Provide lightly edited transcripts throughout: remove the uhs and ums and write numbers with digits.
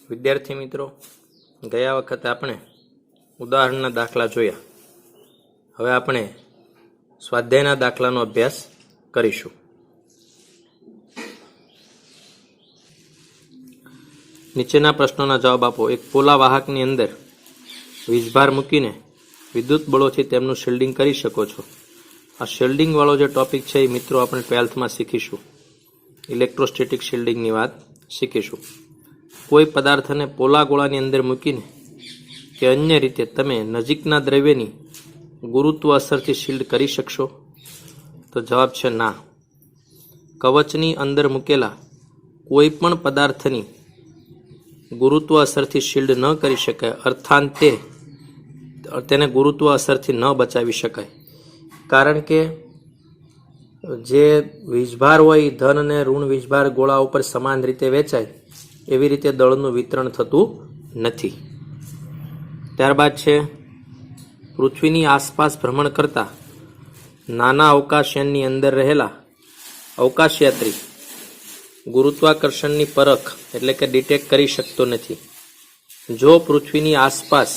વિદ્યાર્થી મિત્રો, ગયા વખતે આપણે ઉદાહરણના દાખલા જોયા. હવે આપણે સ્વાધ્યાયના દાખલાનો અભ્યાસ કરીશું. નીચેના પ્રશ્નોના જવાબ આપો. એક પોલા વાહકની અંદર વીજભાર મૂકીને વિદ્યુત બળોથી તેમનું શિલ્ડિંગ કરી શકો છો. આ શિલ્ડિંગ વાળો જે ટોપિક છે એ મિત્રો આપણે 12થમાં શીખીશું. ઇલેક્ટ્રોસ્ટેટિક શિલ્ડિંગની વાત શીખીશું. કોઈ પદાર્થને પોલા ગોળાની અંદર મૂકીને કે અન્ય રીતે તમે નજીકના દ્રવ્યની ગુરુત્વ અસરથી શિલ્ડ કરી શકશો? તો જવાબ છે ના. કવચની અંદર મૂકેલા કોઈ પણ પદાર્થની ગુરુત્વ અસરથી શિલ્ડ ન કરી શકાય, અર્થાત તેને ગુરુત્વ અસરથી ન બચાવી શકાય. કારણ કે જે વીજભાર હોય ધન અને ઋણ વીજભાર ગોળા ઉપર સમાન રીતે વેચાય એવી રીતે દળનું વિતરણ થતું નથી. ત્યારબાદ છે પૃથ્વીની આસપાસ ભ્રમણ કરતા નાના અવકાશયાનની અંદર રહેલા અવકાશયાત્રી ગુરુત્વાકર્ષણની પરખ એટલે કે ડિટેક્ટ કરી શકતો નથી. જો પૃથ્વીની આસપાસ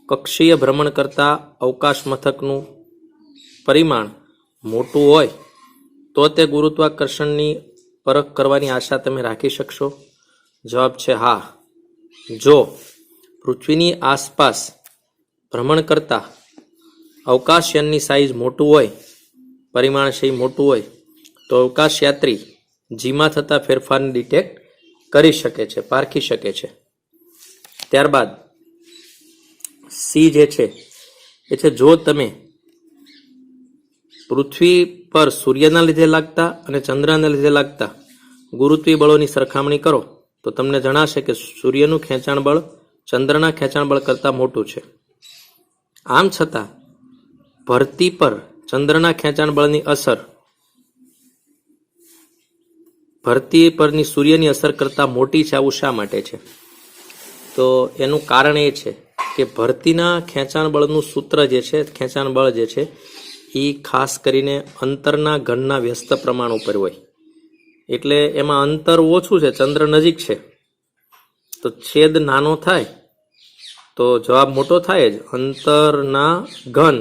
કક્ષીય ભ્રમણ કરતા અવકાશ મથકનું પરિમાણ મોટું હોય તો તે ગુરુત્વાકર્ષણની પરખ કરવાની આશા તમે રાખી શકશો? જવાબ છે હા. જો પૃથ્વીની આસપાસ ભ્રમણ કરતા અવકાશયાનની સાઇઝ મોટું હોય, પરિમાણ છે મોટું હોય, તો અવકાશયાત્રી જીમાં થતા ફેરફારને ડિટેક્ટ કરી શકે છે, પારખી શકે છે. ત્યારબાદ સી જે છે એ છે જો તમે પૃથ્વી પર સૂર્યના લીધે લાગતા અને ચંદ્રના લીધે લાગતા ગુરુત્વીય બળોની સરખામણી કરો તો તમને જણાશે કે સૂર્યનું ખેંચાણ બળ ચંદ્રના ખેંચાણ બળ કરતાં મોટું છે. આમ છતાં ધરતી પર ચંદ્રના ખેંચાણ બળની અસર ધરતી પરની સૂર્યની અસર કરતાં મોટી છે. આવું શા માટે છે? તો એનું કારણ એ છે કે ધરતીના ખેંચાણ બળનું સૂત્ર જે છે, ખેંચાણ બળ જે છે એ ખાસ કરીને અંતરના ઘનના વ્યસ્ત પ્રમાણ ઉપર હોય. એટલે એમાં અંતર ઓછું છે, ચંદ્ર નજીક છે તો છેદ નાનો થાય તો જવાબ મોટો થાય જ. અંતરના ઘન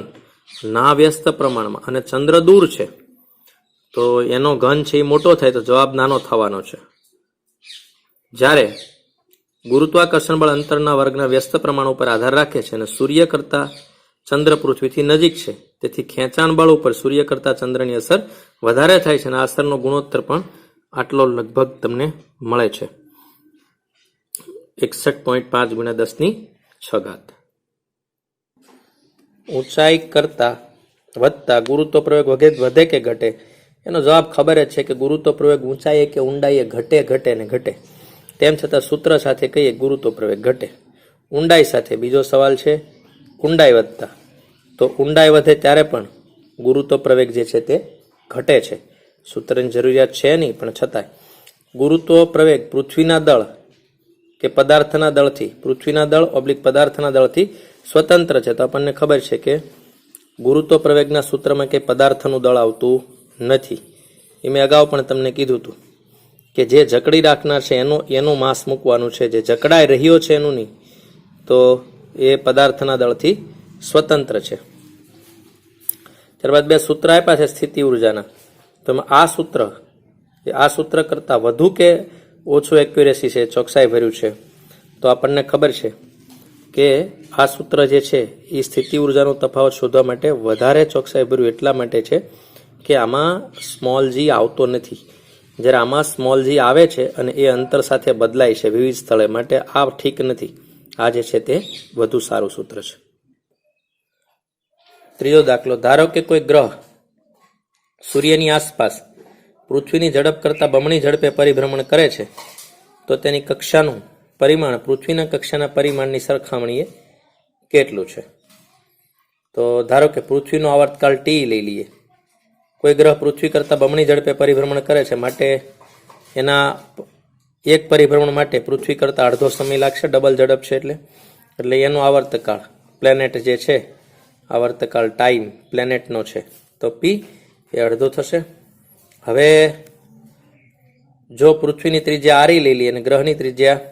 ના વ્યસ્ત પ્રમાણમાં અને ચંદ્ર દૂર છે તો એનો ઘન છે એ મોટો થાય તો જવાબ નાનો થવાનો છે. જ્યારે ગુરુત્વાકર્ષણ બળ અંતરના વર્ગના વ્યસ્ત પ્રમાણ ઉપર આધાર રાખે છે અને સૂર્ય કરતા ચંદ્ર પૃથ્વીથી નજીક છે તેથી ખેંચાણ બળ ઉપર સૂર્ય કરતા ચંદ્રની અસર વધારે થાય છે અને આ અસરનો ગુણોત્તર પણ આટલો લગભગ તમને મળે છે 61.5 × 10⁶. ઊંચાઈ કરતા વધતા ગુરુત્વ પ્રયોગ વધે કે ઘટે? એનો જવાબ ખબર જ છે કે ગુરુત્વ પ્રયોગ ઊંચાઈએ કે ઊંડાઈએ ઘટે ને ઘટે. તેમ છતાં સૂત્ર સાથે કહીએ ગુરુત્વ પ્રયોગ ઘટે. ઊંડાઈ સાથે બીજો સવાલ છે ઊંડાઈ વધતા, તો ઊંડાઈ વધે ત્યારે પણ ગુરુત્વ પ્રવેગ જે છે તે ઘટે છે. સૂત્રની જરૂરિયાત છે નહીં પણ છતાંય ગુરુત્વ પ્રવેગ પૃથ્વીના દળ કે પદાર્થના દળથી, પૃથ્વીના દળ ઓબ્લિક પદાર્થના દળથી સ્વતંત્ર છે. તો આપણને ખબર છે કે ગુરુત્વ પ્રવેગના સૂત્રમાં કંઈ પદાર્થનું દળ આવતું નથી. એ મેં અગાઉ પણ તમને કીધું હતું કે જે જકડી રાખનાર છે એનું માસ મૂકવાનું છે, જે જકડાઈ રહ્યો છે એનું નહીં, તો એ પદાર્થના દળથી સ્વતંત્ર છે. ત્યારબાદ બે સૂત્ર આપ્યા છે સ્થિતિ ઉર્જાના. તો આ સૂત્ર કરતાં વધુ કે ઓછું એક્યુરેસી છે, ચોકસાઈ ભર્યું છે. તો આપણને ખબર છે કે આ સૂત્ર જે છે એ સ્થિતિ ઉર્જાનો તફાવત શોધવા માટે વધારે ચોકસાઈ ભર્યું એટલા માટે છે કે આમાં સ્મોલ જી આવતો નથી. જ્યારે આમાં સ્મોલ જી આવે છે અને એ અંતર સાથે બદલાય છે વિવિધ સ્થળે, માટે આ ઠીક નથી. આ જે છે તે વધુ સારું સૂત્ર છે. ત્રીજો દાખલો. ધારો કે કોઈ ગ્રહ સૂર્યની આસપાસ પૃથ્વીની ઝડપ કરતાં બમણી ઝડપે પરિભ્રમણ કરે છે તો તેની કક્ષાનું પરિમાણ પૃથ્વીના કક્ષાના પરિમાણની સરખામણીએ કેટલું છે? તો ધારો કે પૃથ્વીનો આવર્તકાળ ટી લઈ લઈએ. કોઈ ગ્રહ પૃથ્વી કરતાં બમણી ઝડપે પરિભ્રમણ કરે છે, માટે એના એક પરિભ્રમણ માટે પૃથ્વી કરતાં અડધો સમય લાગશે, ડબલ ઝડપ છે એટલે એનો આવર્તકાળ પ્લેનેટ જે છે, આવર્તકાળ ટાઈમ પ્લેનેટનો છે તો પી એ અડધો થશે. હવે જો પૃથ્વીની ત્રિજ્યા આરી લઈ લઈએ અને ગ્રહની ત્રિજ્યા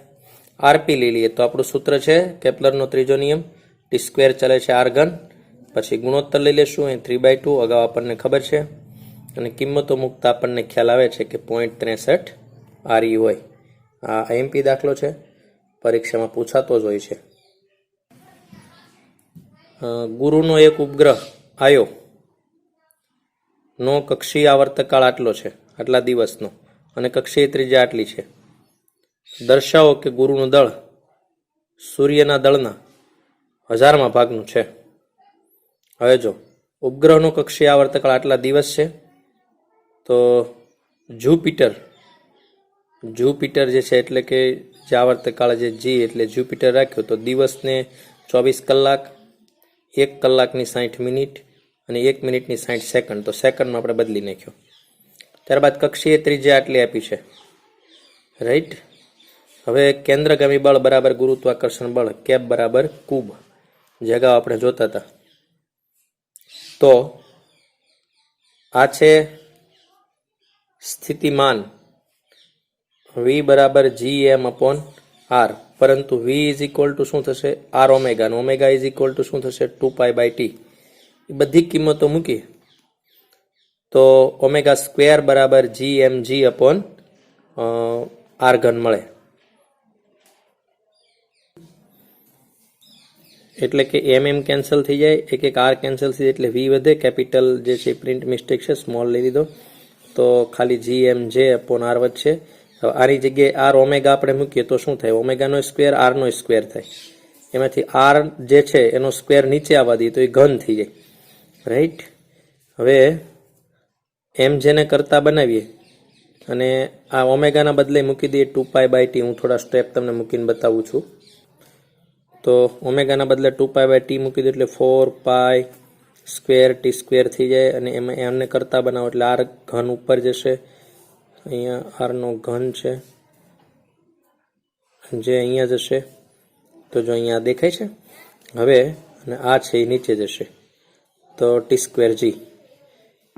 આરપી લઈ લઈએ તો આપણું સૂત્ર છે કેપ્લરનો ત્રીજો નિયમ, ટી સ્ક્વેર ચાલે છે આર ઘન, પછી ગુણોત્તર લઈ લેશું અહીં 3/2, અગાઉ આપણને ખબર છે, અને કિંમતો મૂકતા આપણને ખ્યાલ આવે છે કે 0.63 RE હોય. આ આઈએમપી દાખલો છે, પરીક્ષામાં પૂછાતો જ હોય છે. ગુરુનો એક ઉપગ્રહ આયો નો કક્ષીય આવર્તકાળ આટલો છે, આટલા દિવસનો, અને કક્ષીય ત્રિજ્યા આટલી છે. દર્શાવો કે ગુરુનું દળ સૂર્યના દળના 1000માં ભાગનું છે. હવે જો ઉપગ્રહનો કક્ષીય આવર્તકાળ આટલા દિવસ છે, તો જુપિટર જે છે એટલે કે જે આવર્તકાળ જે જી એટલે જુપિટર રાખ્યો તો દિવસને 24 કલાક, 1 કલાકની 60 મિનિટ અને 1 મિનિટની 60 સેકન્ડ, તો સેકન્ડમાં આપણે બદલી નાખ્યો. ત્યારબાદ કક્ષીય ત્રિજ્યા આટલી આપી છે, રાઈટ. હવે કેન્દ્રગામી બળ બરાબર ગુરુત્વાકર્ષણ બળ કેપ બરાબર કુબ, જે અગાઉ આપણે જોતા હતા. તો આ છે સ્થિતિમાન v બરાબર gm/r, પરંતુ v ઇઝ ઇક્વલ ટુ શું થશે r ઓમેગા, અને ઓમેગા ઇઝ ઇક્વલ ટુ શું થશે 2π/t. એ બધી કિંમતો મૂકી તો ઓમેગા સ્ક્વેર બરાબર gmg/r ઘન મળે. એટલે કે એમ કેન્સલ થઈ જાય, એક આર કેન્સલ થઈ જાય એટલે વી વધે, કેપિટલ જે છે પ્રિન્ટ મિસ્ટેક છે, સ્મોલ લઈ લીધો, તો ખાલી gmj/r વધશે. હવે આની જગ્યાએ આર ઓમેગા આપણે મૂકીએ તો શું થાય, ઓમેગાનો સ્ક્વેર આરનો સ્ક્વેર થાય, એમાંથી આર જે છે એનો સ્ક્વેર નીચે આવવા દઈએ તો એ ઘન થઈ જાય, રાઈટ. હવે એમ જેને કરતા બનાવીએ અને આ ઓમેગાના બદલે મૂકી દઈએ 2π/t. હું થોડા સ્ટેપ તમને મૂકીને બતાવું છું. તો ઓમેગાના બદલે 2π/t મૂકી દો એટલે 4π² t² થઈ જાય, અને એમાં એમને કરતા બનાવો એટલે આર ઘન ઉપર જશે. અહીંયા આરનો ઘન છે જે અહીંયા જશે, તો જો અહીંયા દેખાય છે. હવે અને આ છે એ નીચે જશે તો t²g.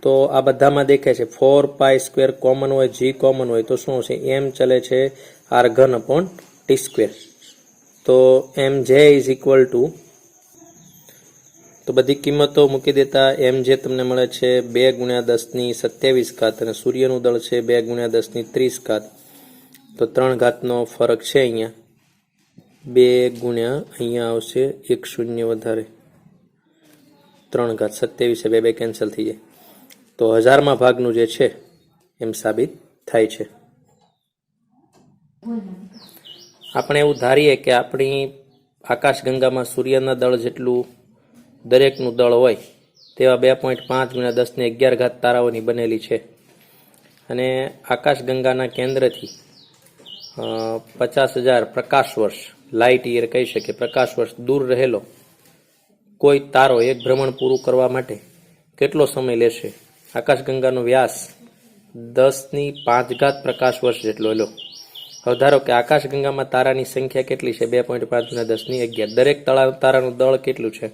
તો આ બધામાં દેખાય છે 4π² કોમન હોય, g કોમન હોય તો શું હશે, એમ ચલે છે આર ઘન અપોન t². તો એમ જે ઇઝ ઇક્વલ ટુ, તો બધી કિંમતો મૂકી દેતા એમ જે તમને મળે છે 2 × 10⁻²7, અને સૂર્યનું દળ છે 2 × 10⁻30, તો 3 ઘાતનો ફરક છે અહીંયા, 2 અહીંયા આવશે 1 શૂન્ય વધારે 3 ઘાત 27 છે, 2 કેન્સલ થઈ જાય, તો 1000માં ભાગનું જે છે એમ સાબિત થાય છે. આપણે એવું ધારીએ કે આપણી આકાશગંગામાં સૂર્યના દળ જેટલું દરેકનું દળ હોય તેવા 2.5 × 10⁻11 તારાઓની બનેલી છે, અને આકાશગંગાના કેન્દ્રથી 50,000 પ્રકાશ વર્ષ, લાઇટ યર કહી શકીએ, પ્રકાશ વર્ષ દૂર રહેલો કોઈ તારો એક ભ્રમણ પૂરું કરવા માટે કેટલો સમય લેશે. આકાશગંગાનો વ્યાસ 10⁵ પ્રકાશ વર્ષ જેટલો લો. હવે ધારો કે આકાશગંગામાં તારાની સંખ્યા કેટલી છે, 2.5 × 10⁻11. દરેક તારાનું દળ કેટલું છે,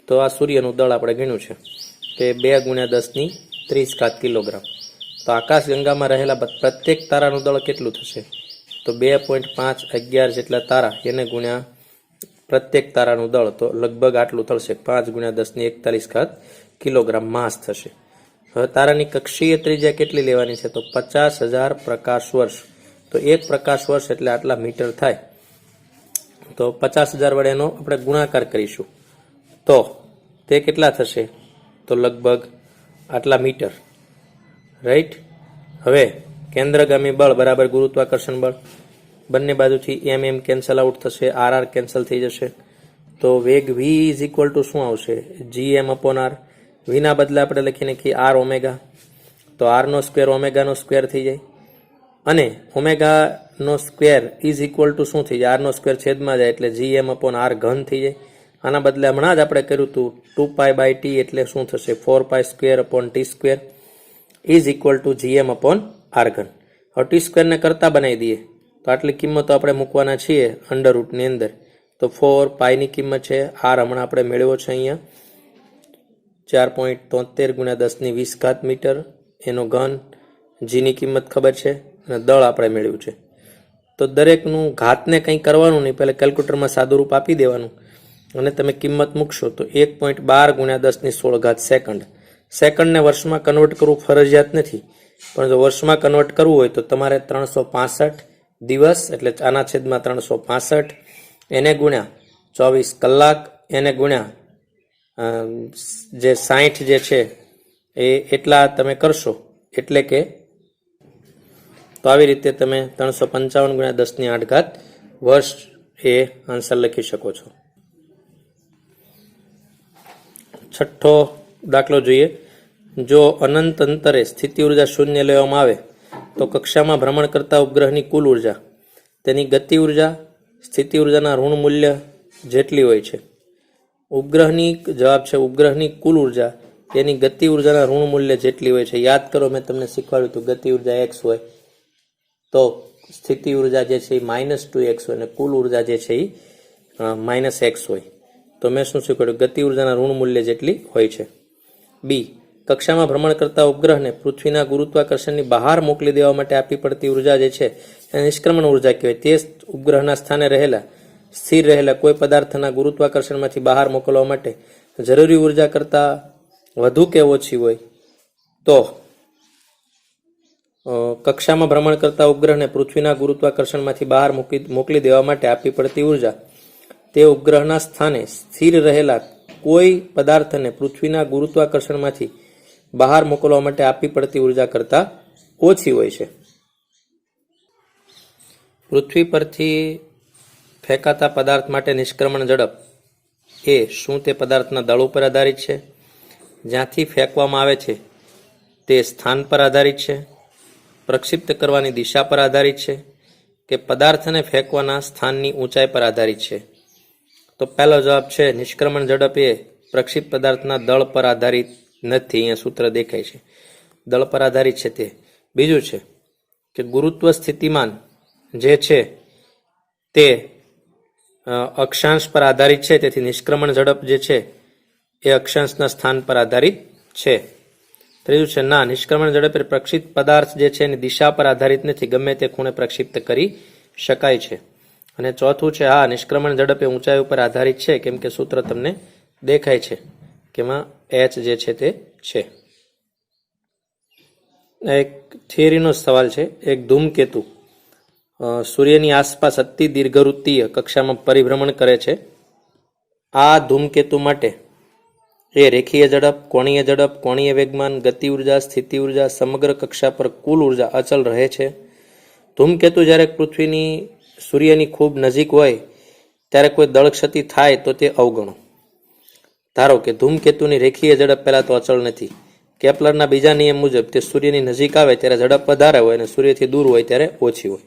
તો આ સૂર્યનું દળ આપણે ગણ્યું છે કે 2 × 10⁻30 કિલોગ્રામ. તો આકાશગંગામાં રહેલા પ્રત્યેક તારાનું દળ કેટલું થશે, તો 2.511 જેટલા તારા એને ગુણ્યા પ્રત્યેક તારાનું દળ, તો લગભગ આટલું થશે 5 × 10⁻41 કિલોગ્રામ માસ થશે. હવે તારાની કક્ષીય ત્રિજ્યા કેટલી લેવાની છે, તો 50,000 પ્રકાશ વર્ષ. તો 1 પ્રકાશ વર્ષ એટલે આટલા મીટર થાય, તો 50,000 વડે એનો આપણે ગુણાકાર કરીશું તો તે કેટલા થશે, તો લગભગ આટલા મીટર, રાઈટ. હવે કેન્દ્રગામી બળ બરાબર ગુરુત્વાકર્ષણ બળ, બંને બાજુથી એમ કેન્સલ આઉટ થશે, આર કેન્સલ થઈ જશે, તો વેગ v ઇઝ ઇક્વલ ટુ શું આવશે, gm/r. વીના બદલે આપણે લખી નાખીએ આર ઓમેગા, તો આરનો સ્ક્વેર ઓમેગાનો સ્ક્વેર થઈ જાય, અને ઓમેગાનો સ્ક્વેર ઇઝ ઇક્વલ ટુ શું થઈ જાય, આરનો સ્ક્વેર છેદમાં જાય એટલે gm/r ઘન થઈ જાય. આના બદલે હમણાં જ આપણે કર્યું હતું 2π/t એટલે શું થશે 4π² t² is equal two gm/r ઘન. હવે t² ને કરતા બનાવી દઈએ તો આટલી કિંમતો આપણે મૂકવાના છીએ અંડરરૂટની અંદર, તો 4π ની કિંમત છે, આર હમણાં આપણે મેળવ્યો છે અહીંયા 4.73 × 10⁻20 મીટર, એનો ઘન, જીની કિંમત ખબર છે, અને દળ આપણે મેળવ્યું છે. તો દરેકનું ઘાતને કંઈ કરવાનું નહીં, પહેલાં કેલ્ક્યુલેટરમાં સાદું રૂપ આપી દેવાનું અને તમે કિંમત મૂકશો તો 1.12 × 10⁻16 સેકન્ડ. સેકન્ડને વર્ષમાં કન્વર્ટ કરવું ફરજિયાત નથી, પણ જો વર્ષમાં કન્વર્ટ કરવું હોય તો તમારે 365 દિવસ એટલે આના છેદમાં 365 એને ગુણ્યા 24 કલાક એને ગુણ્યા જે 60 જે છે એ એટલા તમે કરશો એટલે કે તો આવી રીતે તમે 355 × 10⁸ વર્ષ એ આન્સર લખી શકો છો. છઠ્ઠો દાખલો જોઈએ. જો અનંત અંતરે સ્થિતિ ઉર્જા શૂન્ય લેવામાં આવે તો કક્ષામાં ભ્રમણ કરતા ઉપગ્રહની કુલ ઉર્જા તેની ગતિ ઉર્જા સ્થિતિ ઉર્જાના ઋણ મૂલ્ય જેટલી હોય છે. ઉપગ્રહની જવાબ છે ઉપગ્રહની કુલ ઉર્જા તેની ગતિ ઉર્જાના ઋણ મૂલ્ય જેટલી હોય છે. યાદ કરો, મેં તમને શીખવાડ્યું હતું ગતિ ઉર્જા x હોય તો સ્થિતિ ઉર્જા જે છે એ -2x હોય અને કુલ ઉર્જા જે છે એ -x હોય. તો મેં શું શીખવાડ્યું? ગતિ ઉર્જાના ઋણ મૂલ્ય જેટલી હોય છે. બી, કક્ષામાં ભ્રમણ કરતા ઉપગ્રહને પૃથ્વીના ગુરુત્વાકર્ષણની બહાર મોકલી દેવા માટે આપવી પડતી ઉર્જા જે છે એને નિષ્ક્રમણ ઉર્જા કહેવાય. તે ઉપગ્રહના સ્થાને રહેલા સ્થિર રહેલા કોઈ પદાર્થના ગુરુત્વાકર્ષણમાંથી બહાર મોકલવા માટે જરૂરી ઉર્જા કરતાં વધુ કે ઓછી હોય તો કક્ષામાં ભ્રમણ કરતા ઉપગ્રહને પૃથ્વીના ગુરુત્વાકર્ષણમાંથી બહાર મોકલી દેવા માટે આપવી પડતી ઉર્જા તે ઉપગ્રહના સ્થાને સ્થિર રહેલા કોઈ પદાર્થને પૃથ્વીના ગુરુત્વાકર્ષણમાંથી બહાર મોકલવા માટે આપવી પડતી ઉર્જા કરતાં ઓછી હોય છે. પૃથ્વી પરથી ફેંકાતા પદાર્થ માટે નિષ્ક્રમણ ઝડપ એ શું તે પદાર્થના દળ ઉપર આધારિત છે, જ્યાંથી ફેંકવામાં આવે છે તે સ્થાન પર આધારિત છે, પ્રક્ષિપ્ત કરવાની દિશા પર આધારિત છે કે પદાર્થને ફેંકવાના સ્થાનની ઊંચાઈ પર આધારિત છે? તો પહેલો જવાબ છે નિષ્ક્રમણ ઝડપ એ પ્રક્ષિપ્ત પદાર્થના દળ પર આધારિત નથી. અહીંયા સૂત્ર દેખાય છે, દળ પર આધારિત છે તે. બીજું છે કે ગુરુત્વ સ્થિતિમાન જે છે તે અક્ષાંશ પર આધારિત છે, તેથી નિષ્ક્રમણ ઝડપ જે છે એ અક્ષાંશના સ્થાન પર આધારિત છે. ત્રીજું છે ના, નિષ્ક્રમણ ઝડપે પ્રક્ષિપ્ત પદાર્થ જે છે એની દિશા પર આધારિત નથી, ગમે તે ખૂણે પ્રક્ષિપ્ત કરી શકાય છે. અને ચોથું છે હા, નિષ્ક્રમણ ઝડપે ઊંચાઈ ઉપર આધારિત છે, કેમ કે સૂત્ર તમને દેખાય છે કે એમાં h જે છે તે છે. એક થિયરીનો સવાલ છે. એક ધૂમકેતુ સૂર્યની આસપાસ અતિ દીર્ઘવૃત્તીય કક્ષામાં પરિભ્રમણ કરે છે. આ ધૂમકેતુ માટે એ રેખીય ઝડપ, કોણીય ઝડપ, કોણીય વેગમાન, ગતિ ઉર્જા, સ્થિતિ ઉર્જા, સમગ્ર કક્ષા પર કુલ ઉર્જા અચલ રહે છે. ધૂમકેતુ જ્યારે પૃથ્વીની સૂર્યની ખૂબ નજીક હોય ત્યારે કોઈ દળ ક્ષતિ થાય તો તે અવગણો. ધારો કે ધૂમકેતુની રેખીય ઝડપ પહેલાં તો અચળ નથી. કેપ્લરના બીજા નિયમ મુજબ તે સૂર્યની નજીક આવે ત્યારે ઝડપ વધારે હોય અને સૂર્યથી દૂર હોય ત્યારે ઓછી હોય,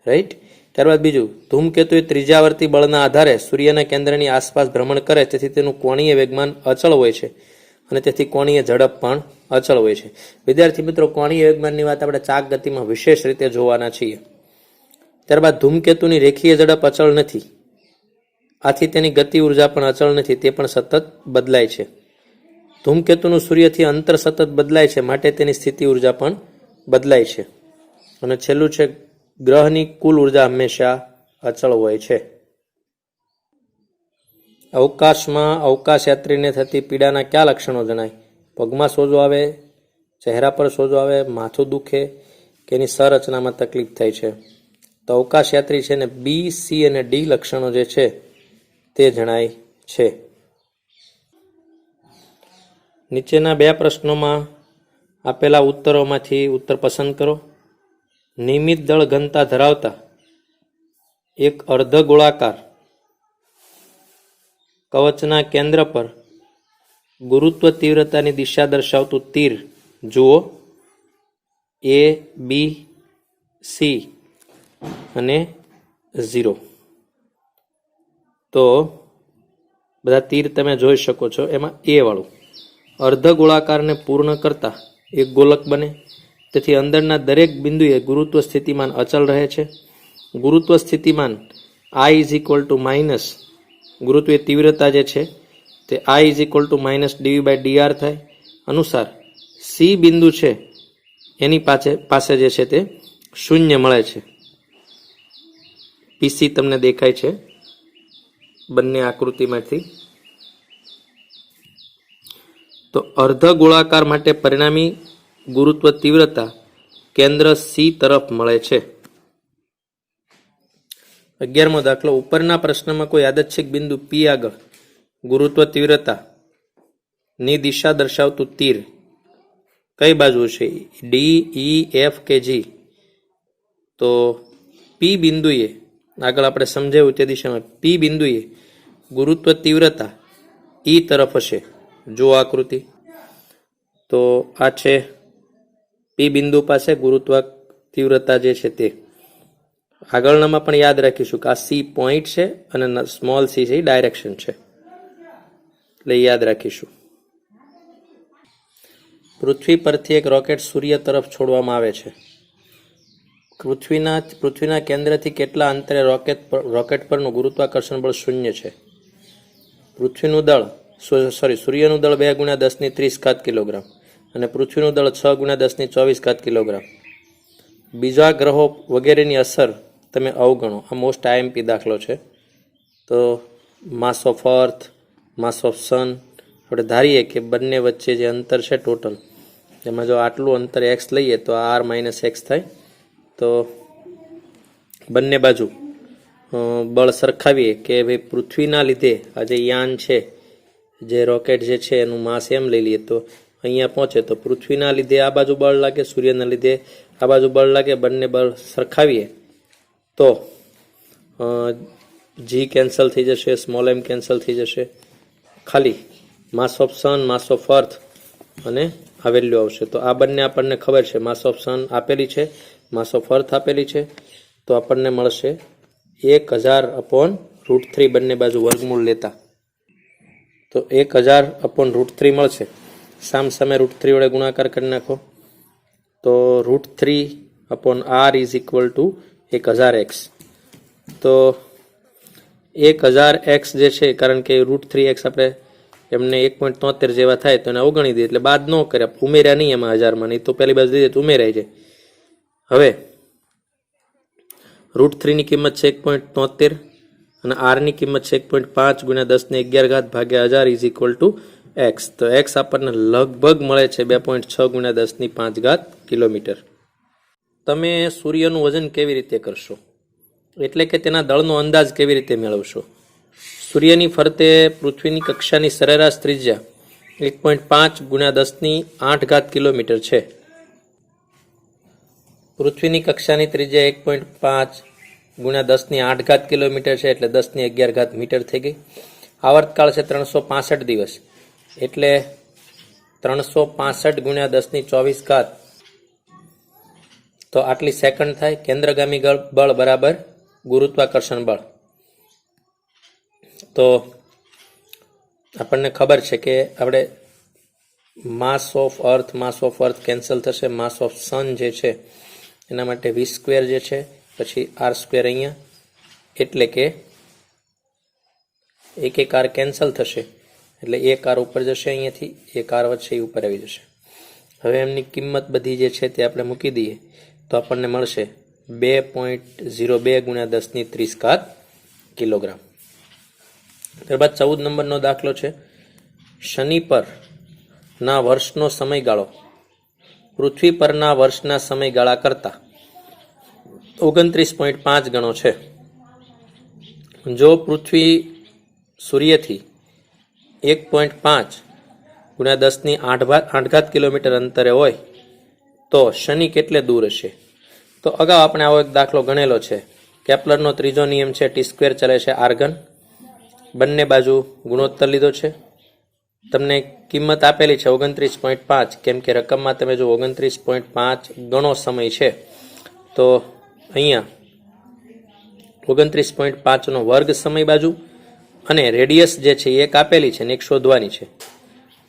રાઈટ? ત્યારબાદ બીજું, ધૂમકેતુ એ ત્રિજ્યાવર્તી બળના આધારે સૂર્યના કેન્દ્રની આસપાસ ભ્રમણ કરે, તેથી તેનું કોણીય વેગમાન અચળ હોય છે અને તેથી કોણીય ઝડપ પણ અચળ હોય છે. વિદ્યાર્થી મિત્રો, કોણીય વેગમાનની વાત આપણે ચાક ગતિમાં વિશેષ રીતે જોવાના છીએ. ત્યારબાદ ધૂમકેતુની રેખીય ઝડપ અચળ નથી, આથી તેની ગતિ ઉર્જા પણ અચળ નથી, તે પણ સતત બદલાય છે. ધૂમકેતુનું સૂર્યથી અંતર સતત બદલાય છે, માટે તેની સ્થિતિ ઉર્જા પણ બદલાય છે. અને છેલ્લું છે ગ્રહની કુલ ઉર્જા હંમેશા અચળ હોય છે. અવકાશમાં અવકાશયાત્રીને થતી પીડાના કયા લક્ષણો જણાય? પગમાં સોજો આવે, ચહેરા પર સોજો આવે, માથું દુખે કે એની સંરચનામાં તકલીફ થાય છે? તો અવકાશયાત્રી છે ને બી, સી અને ડી લક્ષણો જે છે તે જણાય છે. નીચેના બે પ્રશ્નોમાં આપેલા ઉત્તરોમાંથી ઉત્તર પસંદ કરો. નિયમિત દળ ઘનતા ધરાવતા એક અર્ધ ગોળાકાર કવચના કેન્દ્ર પર ગુરુત્વ તીવ્રતાની દિશા દર્શાવતું તીર જુઓ. A, B, C અને 0. તો બધા તીર તમે જોઈ શકો છો. એમાં A વાળું અર્ધ ગોળાકારને પૂર્ણ કરતા એક ગોલક બને, તેથી અંદરના દરેક બિંદુએ ગુરુત્વ સ્થિતિમાન અચલ રહે છે. ગુરુત્વ સ્થિતિમાન I is equal to minus ગુરુત્વીય તીવ્રતા જે છે તે I is equal to minus dV/dr થાય. અનુસાર સી બિંદુ છે એની પાસે જે છે તે શૂન્ય મળે છે. પીસી તમને દેખાય છે બંને આકૃતિમાંથી. તો અર્ધ ગોળાકાર માટે પરિણામી ગુરુત્વ તીવ્રતા કેન્દ્ર સી તરફ મળે છે. 11મો દાખલો, ઉપરના પ્રશ્નમાં કોઈ યાદચ્છિક બિંદુ પી આગળ ગુરુત્વ તીવ્રતા ની દિશા દર્શાવતું તીર કઈ બાજુ છે, ડી, ઈ, એફ કે જી? તો પી બિંદુએ, આગળ આપણે સમજાવ્યું તે દિશામાં, પી બિંદુએ ગુરુત્વ તીવ્રતા ઈ તરફ હશે. જો આકૃતિ, તો આ છે પી બિંદુ પાસે ગુરુત્વ તીવ્રતા જે છે તે. આગળનામાં પણ યાદ રાખીશું કે આ સી પોઈન્ટ છે અને સ્મોલ સી છે એ ડાયરેક્શન છે, એટલે યાદ રાખીશું. પૃથ્વી પરથી એક રોકેટ સૂર્ય તરફ છોડવામાં આવે છે. પૃથ્વીના કેન્દ્રથી કેટલા અંતરે રોકેટ પરનું ગુરુત્વાકર્ષણ બળ શૂન્ય છે? સૂર્યનું દળ 2 × 10⁻³ કિલોગ્રામ અને પૃથ્વીનું દળ 6 × 10⁻24 કિલોગ્રામ. બીજા ગ્રહો વગેરેની અસર તમે અવગણો. આ મોસ્ટ આઈએમપી દાખલો છે. તો માસ ઓફ અર્થ, માસ ઓફ સન, આપણે ધારીએ કે બંને વચ્ચે જે અંતર છે ટોટલ, એમાં જો આટલું અંતર એક્સ લઈએ તો r - x થાય. તો બંને બાજુ બળ સરખાવીએ કે ભાઈ પૃથ્વીના લીધે આ જે યાન છે, જે રોકેટ જે છે એનું માસ એમ લઈ લઈએ તો અહીંયા પહોંચે તો પૃથ્વીના લીધે આ બાજુ બળ લાગે, સૂર્યના લીધે આ બાજુ બળ લાગે. બંને બળ સરખાવીએ તો જી કેન્સલ થઈ જશે, સ્મોલ એમ કેન્સલ થઈ જશે. ખાલી માસ of son, mass of earth અને આ વેલ્યુ આવશે. તો આ બંને આપણને ખબર છે, માસ ઓફ સન આપેલી છે, માસ ઓફ અર્થ આપેલી છે. તો આપણને મળશે 1000/√3 બંને બાજુ વર્ગમૂળ લેતા. તો 1000/√3 મળશે. સામે √3 વડે ગુણાકાર કરી નાખો તો √3/r = 1000x. તો 1000x જે છે, કારણ કે √3x આપણે એમને 1.73 જેવા થાય તો એને અવગણી દઈએ, એટલે બાદ ન કરે, ઉમેર્યા નહીં એમાં 1000માં, નહીં તો પહેલી બાજુ દીધે તો ઉમેરાય જાય. હવે √3 ની કિંમત છે 1.73 અને r ની કિંમત છે 1.5 × 10⁻11 ભાગ્યા 1000 = x. તો x આપણને લગભગ મળે છે 2.6 × 10⁵ કિલોમીટર. તમે સૂર્યનું વજન કેવી રીતે કરશો, એટલે કે તેના દળનો અંદાજ કેવી રીતે મેળવશો? સૂર્યની ફરતે પૃથ્વીની કક્ષાની સરેરાશ ત્રિજ્યા 1.5 × 10⁸ કિલોમીટર છે. પૃથ્વીની કક્ષાની ત્રિજ્યા 1.5 × 10⁸ કિલોમીટર છે, એટલે 10⁻11 મીટર થઈ ગઈ. આવર્તકાળ છે 365 દિવસ, એટલે 365 × 10⁻24. તો આટલી સેકન્ડ થાય. કેન્દ્રગામી બળ બરાબર ગુરુત્વાકર્ષણ બળ. તો આપણને ખબર છે કે આપણે માસ ઓફ અર્થ કેન્સલ થશે. માસ ઓફ સન જે છે એના માટે v² જે છે, પછી r² અહીંયા, એટલે કે એક r કેન્સલ થશે, એટલે એક r ઉપર જશે, અહીંયાથી એક r વચ્ચે ઉપર આવી જશે. હવે એમની કિંમત બધી જે છે તે આપણે મૂકી દઈએ તો આપણને મળશે 2.02 × 10⁻30 કિલોગ્રામ. ત્યારબાદ 14 નંબરનો દાખલો છે. શનિ પરના વર્ષનો સમયગાળો પૃથ્વી પરના વર્ષના સમયગાળા કરતા 29.5 ગણો છે. જો પૃથ્વી સૂર્યથી 1.5 × 10⁸ કિલોમીટર અંતરે હોય તો શનિ કેટલે દૂર હશે? તો અગાઉ આપણે આવો એક દાખલો ગણેલો છે. કેપ્લરનો ત્રીજો નિયમ છે, t² ચલે છે r3. બંને બાજુ ગુણોત્તર લીધો છે. તમને કિંમત આપેલી છે 29.5, કેમ કે રકમમાં તમે જો 29.5 ગણો સમય છે, તો અહીંયા 29.5 નો વર્ગ સમય બાજુ અને રેડિયસ જે છે એક આપેલી છે ને એક શોધવાની છે.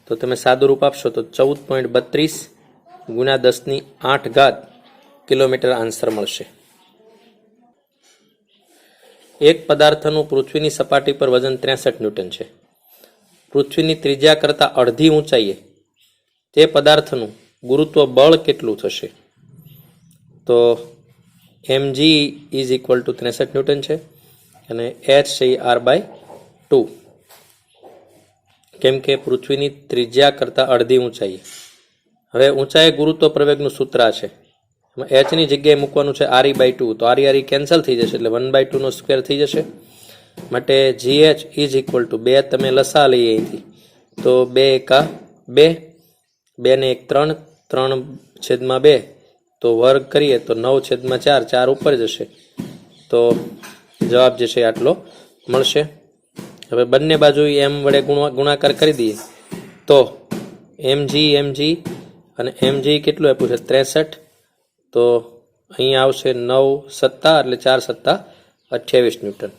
તો તમે સાદું રૂપ આપશો તો 14.32 × 10⁸ કિલોમીટર આન્સર મળશે. એક પદાર્થનું પૃથ્વીની સપાટી પર વજન 63 ન્યૂટન છે. પૃથ્વીની ત્રિજ્યા કરતાં અડધી ઊંચાઈએ તે પદાર્થનું ગુરુત્વ બળ કેટલું થશે? તો mg is equal two 63 newton છે અને h છે એ r/2, કેમ કે પૃથ્વીની ત્રિજ્યા કરતાં અડધી ઊંચાઈ. હવે ઊંચાઈ ગુરુત્વ પ્રવેગનું સૂત્ર છે, એમાં h ની જગ્યાએ મૂકવાનું છે re/2, તો re કેન્સલ થઈ જશે એટલે 1/2 નો સ્ક્વેર થઈ જશે. માટે gh ઇઝ ઇક્વલ ટુ 2 તમે લસા લઈએ અહીંથી, તો 2 એકા 2, 2 ને 1 3, 3/2, તો વર્ગ કરીએ તો 9/4, 4 ઉપર જશે, તો જવાબ જે છે આટલો મળશે. હવે બંને બાજુ m વડે ગુણાકાર કરી દઈએ તો mg અને mg કેટલું આપ્યું છે 63, તો અહીંયા આવશે 9 સત્તા એટલે 4 સત્તા 28 ન્યૂટન.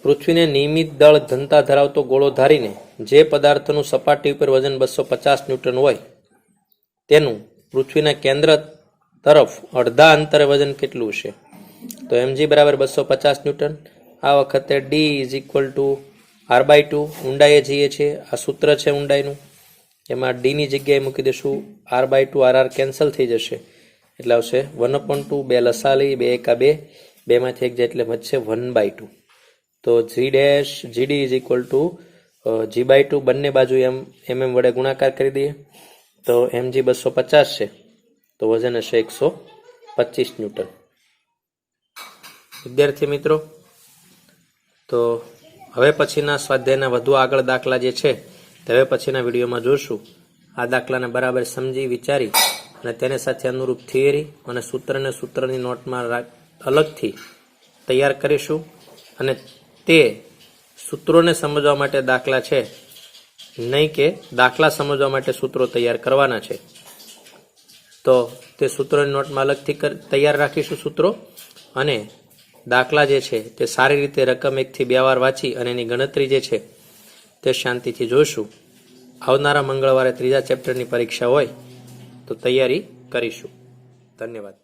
પૃથ્વીને નિયમિત દળ ઘનતા ધરાવતો ગોળો ધારીને જે પદાર્થનું સપાટી ઉપર વજન 250 ન્યૂટન હોય તેનું પૃથ્વીના કેન્દ્ર તરફ અડધા અંતરે વજન કેટલું છે? તો mg બરાબર 250 ન્યૂટન. આ વખતે d is equal two r/2, ઊંડાઈએ જઈએ છીએ, આ સૂત્ર છે ઊંડાઈનું, એમાં d ની જગ્યાએ મૂકી દઈશું r/2, r કેન્સલ થઈ જશે એટલે આવશે 1/2, 2 લસા લઈ, 2 એકા 2, 2 માંથી 1 જાય એટલે વધશે 1/2. તો gd is equal two g/2, બંને બાજુ mm વડે ગુણાકાર કરી દઈએ તો mg 250 છે, તો વજન હશે 125 ન્યૂટન. વિદ્યાર્થી મિત્રો, તો હવે પછીના સ્વાધ્યાયના વધુ આગળ દાખલા જે છે તે હવે પછીના વિડીયોમાં જોશું. આ દાખલાને બરાબર સમજી વિચારી અને તેને સાથે અનુરૂપ થિયરી અને સૂત્રની નોટમાં અલગથી તૈયાર કરીશું, અને તે સૂત્રોને સમજવા માટે દાખલા છે, નહીં કે દાખલા સમજવા માટે સૂત્રો તૈયાર કરવાના છે. તો તે સૂત્રોની નોટમાં અલગથી તૈયાર રાખીશું સૂત્રો, અને દાખલા જે છે તે સારી રીતે રકમ 1 થી 2 વાર વાંચી અને એની ગણતરી જે છે તે શાંતિથી જોઈશું. આવનારા મંગળવારે 3જા ચેપ્ટરની પરીક્ષા હોય તો તૈયારી કરીશું. ધન્યવાદ.